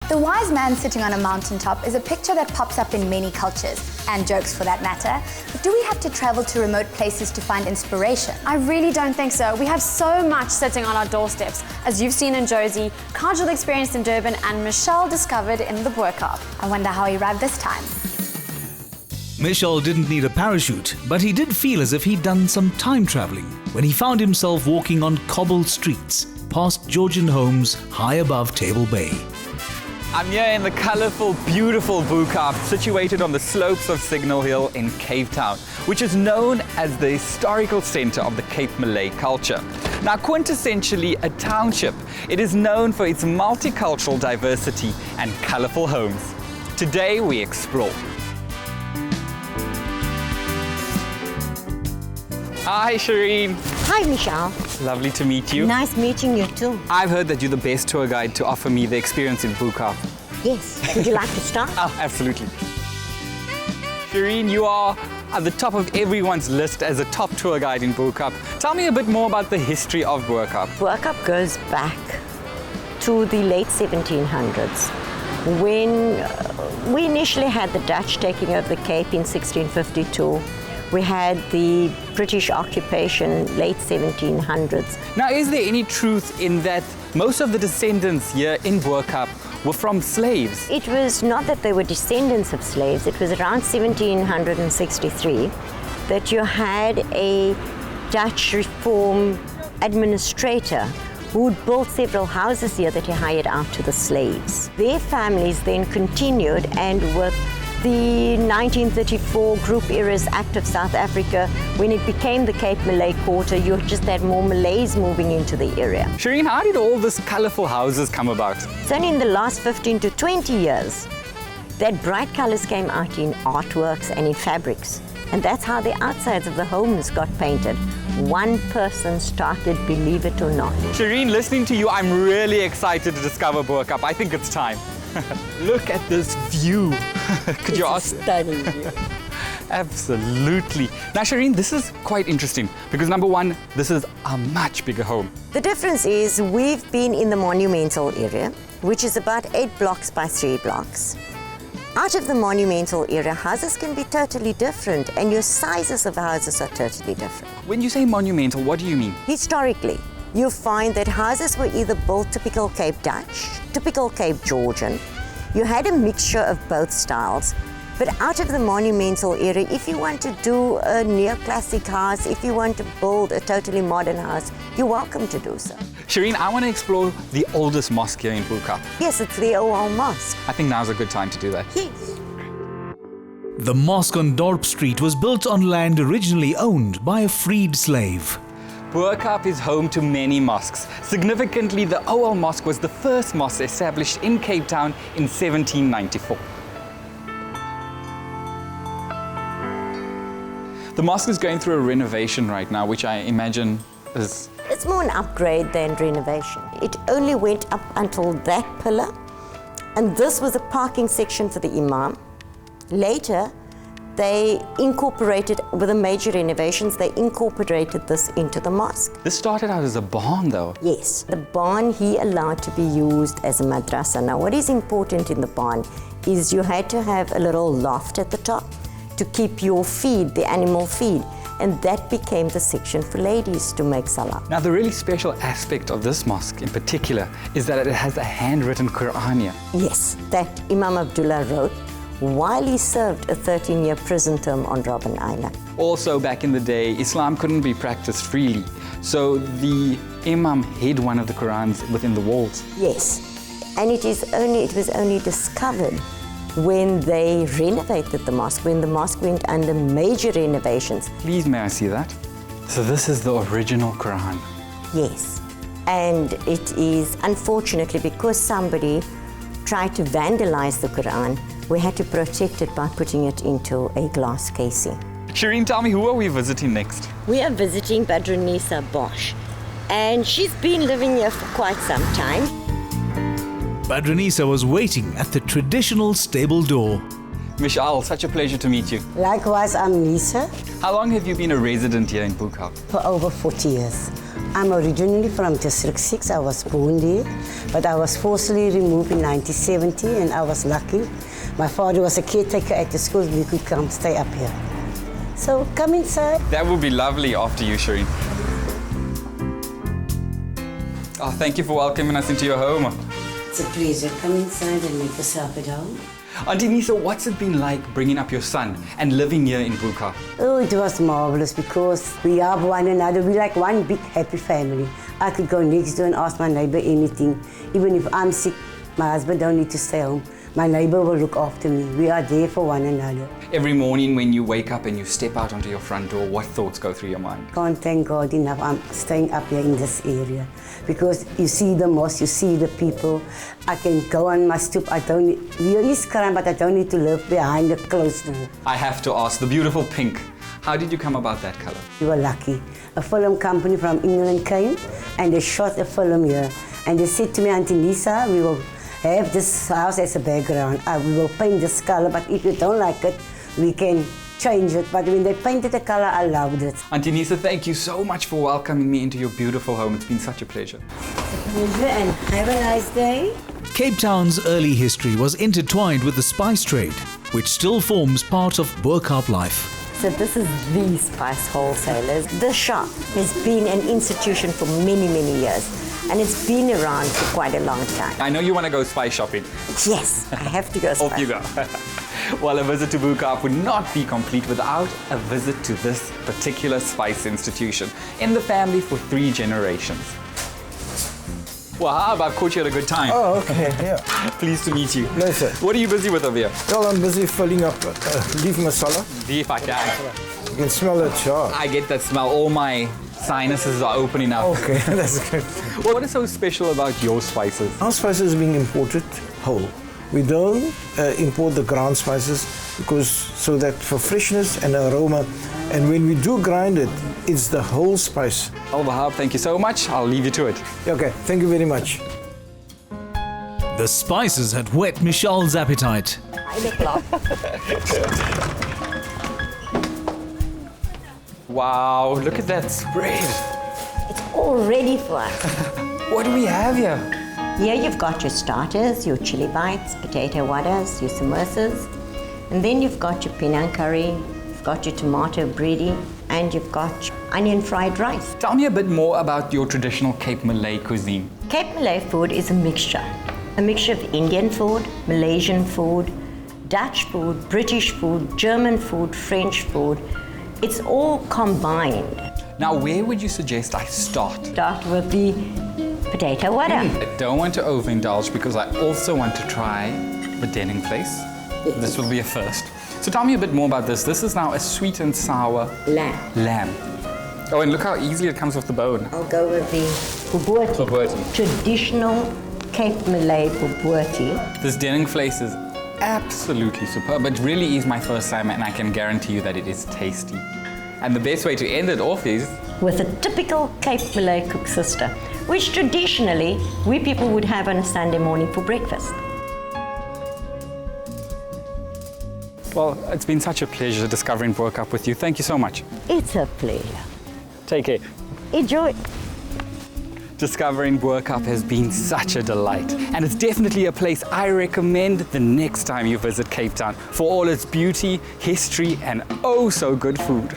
The wise man sitting on a mountaintop is a picture that pops up in many cultures, and jokes for that matter. But do we have to travel to remote places to find inspiration? I really don't think so. We have so much sitting on our doorsteps, as you've seen in Josie, Kajal experienced in Durban, and Mishal discovered in the BoKaap. I wonder how he arrived this time. Mishal didn't need a parachute, but he did feel as if he'd done some time traveling when he found himself walking on cobbled streets past Georgian homes high above Table Bay. I'm here in the colourful, beautiful BoKaap, situated on the slopes of Signal Hill in Cape Town, which is known as the historical centre of the Cape Malay culture. Now, quintessentially a township, it is known for its multicultural diversity and colourful homes. Today we explore. Hi, Shireen. Hi, Mishal. Lovely to meet you. Nice meeting you too. I've heard that you're the best tour guide to offer me the experience in BoKaap. Yes. Would you like to start? Oh, absolutely. Shireen, you are at the top of everyone's list as a top tour guide in BoKaap. Tell me a bit more about the history of BoKaap. BoKaap goes back to the late 1700s when we initially had the Dutch taking over the Cape in 1652. We had the British occupation, late 1700s. Now, is there any truth in that most of the descendants here in BoKaap were from slaves? It was not that they were descendants of slaves. It was around 1763 that you had a Dutch reform administrator who'd built several houses here that he hired out to the slaves. Their families then continued, and with the 1934 Group Errors Act of South Africa, when it became the Cape Malay Quarter, you just had more Malays moving into the area. Shireen, how did all these colourful houses come about? It's only in the last 15 to 20 years that bright colours came out in artworks and in fabrics. And that's how the outsides of the homes got painted. One person started, believe it or not. Shireen, listening to you, I'm really excited to discover BoKaap. I think it's time. Look at this view. Could you ask? Stunning view. Absolutely. Now, Shireen, this is quite interesting because number one, this is a much bigger home. The difference is we've been in the monumental area, which is about 8 blocks by 3 blocks. Out of the monumental area, houses can be totally different, and your sizes of houses are totally different. When you say monumental, what do you mean? Historically, you find that houses were either built typical Cape Dutch, typical Cape Georgian. You had a mixture of both styles. But out of the monumental area, if you want to do a neoclassic house, if you want to build a totally modern house, you're welcome to do so. Shireen, I want to explore the oldest mosque here in BoKaap. Yes, it's the old mosque. I think now's a good time to do that. Yes. The mosque on Dorp Street was built on land originally owned by a freed slave. BoKaap is home to many mosques. Significantly, the Owal Mosque was the first mosque established in Cape Town in 1794. The mosque is going through a renovation right now, which I imagine is... It's more an upgrade than renovation. It only went up until that pillar, and this was a parking section for the imam. Later, they incorporated, with the major renovations, they incorporated this into the mosque. This started out as a barn, though. Yes, the barn he allowed to be used as a madrasa. Now, what is important in the barn is you had to have a little loft at the top to keep your feed, the animal feed, and that became the section for ladies to make salah. Now, the really special aspect of this mosque in particular is that it has a handwritten Quran here. Yes, that Imam Abdullah wrote while he served a 13-year prison term on Robben Island. Also, back in the day, Islam couldn't be practiced freely, so the Imam hid one of the Qurans within the walls. Yes, and it was only discovered when they renovated the mosque, when the mosque went under major renovations. Please, may I see that? So this is the original Quran. Yes, and it is, unfortunately, because somebody tried to vandalize the Quran, we had to protect it by putting it into a glass casing. Shireen, tell me, who are we visiting next? We are visiting Badranisa Bosch, and she's been living here for quite some time. Badranisa was waiting at the traditional stable door. Mishal, such a pleasure to meet you. Likewise, I'm Lisa, How long have you been a resident here in BoKaap? for over 40 years. I'm originally from District 6. I was born there, but I was forcibly removed in 1970, and I was lucky. My father was a caretaker at the school. We could come stay up here. So come inside. That would be lovely after you, Shireen. Oh, thank you for welcoming us into your home. It's a pleasure. Come inside and make yourself at home. Auntie Nisa, what's it been like bringing up your son and living here in BoKaap? Oh, it was marvelous because we have one another. We're like one big happy family. I could go next door and ask my neighbor anything. Even if I'm sick, my husband don't need to stay home. My neighbor will look after me. We are there for one another. Every morning when you wake up and you step out onto your front door, what thoughts go through your mind? Can't thank God enough I'm staying up here in this area because you see the mosque, you see the people. I can go on my stoop. We only scram, but I don't need to live behind a closed door. I have to ask, the beautiful pink, how did you come about that color? We were lucky. A film company from England came and they shot a film here. And they said to me, Auntie Nisa, we will have this house as a background. We will paint this color, but if you don't like it, we can change it. But when they painted the color, I loved it. Auntie Nisa, thank you so much for welcoming me into your beautiful home. It's been such a pleasure. Pleasure, and have a nice day. Cape Town's early history was intertwined with the spice trade, which still forms part of BoKaap life. So this is the spice wholesalers. This shop has been an institution for many, many years. And it's been around for quite a long time. I know you want to go spice shopping. Yes, I have to go spice. Off you go. Well, a visit to BoKaap would not be complete without a visit to this particular spice institution in the family for 3 generations. Well, I've caught you at a good time. Oh, okay, yeah. Pleased to meet you. No, sir. What are you busy with over here? Well, I'm busy filling up leaf masala. If I can. You can smell it, sure. I get that smell. All my sinuses are opening up. Okay, that's good. Well, what is so special about your spices? Our spices are being imported whole. We don't import the ground spices because so that for freshness and aroma. And when we do grind it, it's the whole spice. Oh, BoKaap, thank you so much. I'll leave you to it. Okay, thank you very much. The spices had whet Mishal's appetite. Wow, look at that spread. It's all ready for us. What do we have here? Here you've got your starters, your chili bites, potato wadas, your samosas, and then you've got your Penang curry, you've got your tomato bready, and you've got your onion fried rice. Tell me a bit more about your traditional Cape Malay cuisine. Cape Malay food is a mixture of Indian food, Malaysian food, Dutch food, British food, German food, French food. It's all combined. Now, where would you suggest I start? Start with the potato wada. I don't want to overindulge because I also want to try the denning place. This will be a first. So tell me a bit more about this. This is now a sweet and sour lamb. Oh, and look how easily it comes off the bone. I'll go with the bobotie. Bobotie. Traditional Cape Malay bobotie. This denning place is absolutely superb. It really is my first time and I can guarantee you that it is tasty. And the best way to end it off is with a typical Cape Malay cook sister, which traditionally we people would have on a Sunday morning for breakfast. well, it's been such a pleasure discovering BoKaap with you. Thank you so much. It's a pleasure. Take care. Enjoy. Discovering BoKaap has been such a delight, and it's definitely a place I recommend the next time you visit Cape Town for all its beauty, history, and oh so good food.